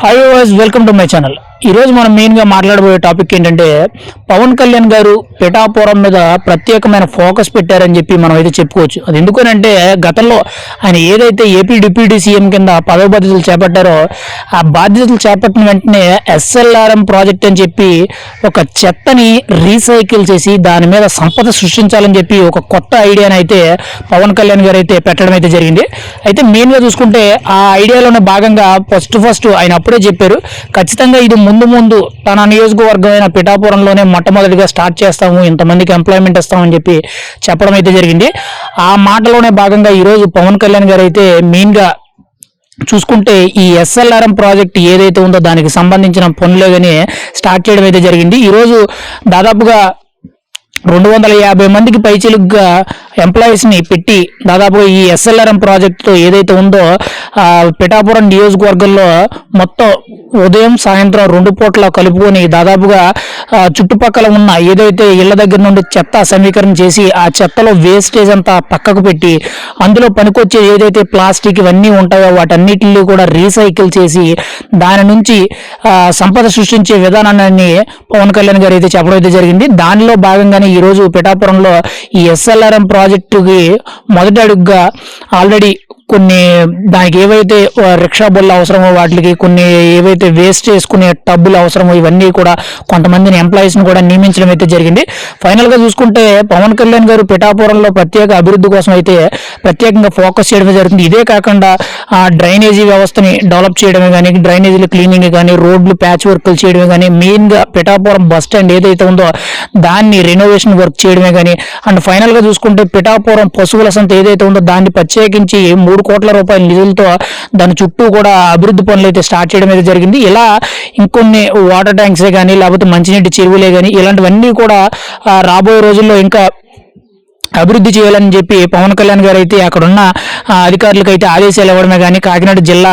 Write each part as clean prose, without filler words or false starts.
Hi voice welcome to my channel. ఈరోజు మనం మెయిన్గా మాట్లాడబోయే టాపిక్ ఏంటంటే పవన్ కళ్యాణ్ గారు పిఠాపురం మీద ప్రత్యేకమైన ఫోకస్ పెట్టారని చెప్పి మనం అయితే చెప్పుకోవచ్చు. అది ఎందుకనంటే గతంలో ఆయన ఏదైతే ఏపీ డిప్యూటీ సీఎం కింద పదవి బాధ్యతలు చేపట్టారో ఆ బాధ్యతలు చేపట్టిన వెంటనే ఎస్ఎల్ఆర్ఎం ప్రాజెక్ట్ అని చెప్పి ఒక చెత్తని రీసైకిల్ చేసి దాని మీద సంపద సృష్టించాలని చెప్పి ఒక కొత్త ఐడియాని అయితే పవన్ కళ్యాణ్ గారు అయితే పెట్టడం అయితే జరిగింది. అయితే మెయిన్గా చూసుకుంటే ఆ ఐడియాలోనే భాగంగా ఫస్ట్ ఆయన అప్పుడే చెప్పారు, ఖచ్చితంగా ఇది ముందు తన నియోజకవర్గమైన పిఠాపురంలోనే మొట్టమొదటిగా స్టార్ట్ చేస్తాము, ఇంతమందికి ఎంప్లాయ్మెంట్ ఇస్తామని చెప్పి చెప్పడం అయితే జరిగింది. ఆ మాటలోనే భాగంగా ఈరోజు పవన్ కళ్యాణ్ గారు అయితే మెయిన్గా చూసుకుంటే ఈ ఎస్ఎల్ఆర్ఎం ప్రాజెక్ట్ ఏదైతే ఉందో దానికి సంబంధించిన పనులే కానీ స్టార్ట్ చేయడం అయితే జరిగింది. ఈరోజు దాదాపుగా 250 మందికి పైచిలుగ్గా ఎంప్లాయీస్ని పెట్టి దాదాపు ఈ ఎస్ఎల్ఆర్ఎం ప్రాజెక్టుతో ఏదైతే ఉందో పిఠాపురం నియోజకవర్గంలో మొత్తం ఉదయం సాయంత్రం 2 పూట్ల కలుపుకొని దాదాపుగా చుట్టుపక్కల ఉన్న ఏదైతే ఇళ్ల దగ్గర నుండి చెత్త సమీకరణ చేసి ఆ చెత్తలో వేస్టేజ్ అంతా పక్కకు పెట్టి అందులో పనికొచ్చే ఏదైతే ప్లాస్టిక్ ఇవన్నీ ఉంటాయో వాటన్నిటిని కూడా రీసైకిల్ చేసి దాని నుంచి సంపద సృష్టించే విధానాన్ని పవన్ కళ్యాణ్ గారు అయితే చెప్పడం అయితే జరిగింది. దానిలో భాగంగానే ఈరోజు పిఠాపురంలో ఈ ఎస్ఎల్ఆర్ఎం ప్రాజెక్టుకి మొదటి అడుగుగా ఆల్రెడీ కొన్ని దానికి ఏవైతే రిక్షా బళ్ళు అవసరమో వాటికి కొన్ని ఏవైతే వేస్ట్ చేసుకునే టబ్బులు అవసరమో ఇవన్నీ కూడా కొంతమందిని ఎంప్లాయీస్ని కూడా నియమించడం అయితే జరిగింది. ఫైనల్గా చూసుకుంటే పవన్ కళ్యాణ్ గారు పిఠాపురంలో ప్రత్యేక అభివృద్ధి కోసం అయితే ప్రత్యేకంగా ఫోకస్ చేయడమే జరుగుతుంది. ఇదే కాకుండా డ్రైనేజీ వ్యవస్థని డెవలప్ చేయడమే కానీ, డ్రైనేజీలు క్లీనింగ్ కానీ, రోడ్లు ప్యాచ్ వర్క్లు చేయడమే కానీ, మెయిన్గా పిఠాపురం బస్ స్టాండ్ ఏదైతే ఉందో దాన్ని రెనోవేషన్ వర్క్ చేయడమే కానీ, అండ్ ఫైనల్గా చూసుకుంటే పిఠాపురం పశువుల సంత ఏదైతే ఉందో దాన్ని ప్రత్యేకించి 3 కోట్ల రూపాయల నిధులతో దాని చుట్టూ కూడా అభివృద్ధి పనులు అయితే స్టార్ట్ చేయడం అయితే జరిగింది. ఇలా ఇంకొన్ని వాటర్ ట్యాంక్సే కానీ లేకపోతే మంచినీటి చెరువులే కానీ ఇలాంటివన్నీ కూడా రాబోయే రోజుల్లో ఇంకా అభివృద్ధి చేయాలని చెప్పి పవన్ కళ్యాణ్ గారు అయితే అక్కడున్న అధికారులకు అయితే ఆదేశాలు ఇవ్వడమే కానీ, కాకినాడ జిల్లా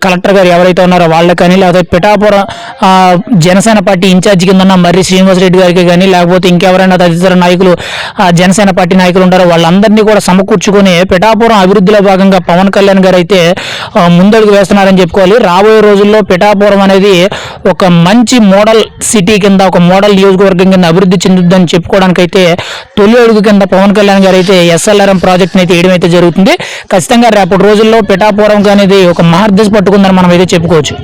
కలెక్టర్ గారు ఎవరైతే ఉన్నారో వాళ్ళకి కానీ, లేకపోతే పిఠాపురం జనసేన పార్టీ ఇన్ఛార్జి కింద ఉన్న మర్రి శ్రీనివాసరెడ్డి గారికి కానీ, లేకపోతే ఇంకెవరైనా తదితర నాయకులు జనసేన పార్టీ నాయకులు ఉంటారో వాళ్ళందరినీ కూడా సమకూర్చుకొని పిఠాపురం అభివృద్ధిలో భాగంగా పవన్ కళ్యాణ్ గారు అయితే ముందడుగు వేస్తున్నారని చెప్పుకోవాలి. రాబోయే రోజుల్లో పిఠాపురం అనేది ఒక మంచి మోడల్ సిటీ కింద, ఒక మోడల్ నియోజకవర్గం కింద అభివృద్ధి చెందుద్దని చెప్పుకోవడానికైతే తొలి అడుగు కింద పవన్ కళ్యాణ్ గారు అయితే ఎస్ఎల్ఆర్ఎం ప్రాజెక్ట్ అయితే వేయడం అయితే జరుగుతుంది. ఖచ్చితంగా రేపటి రోజుల్లో పిఠాపురం అనేది ఒక మహర్దశ పట్టుకుందని మనం అయితే చెప్పుకోవచ్చు.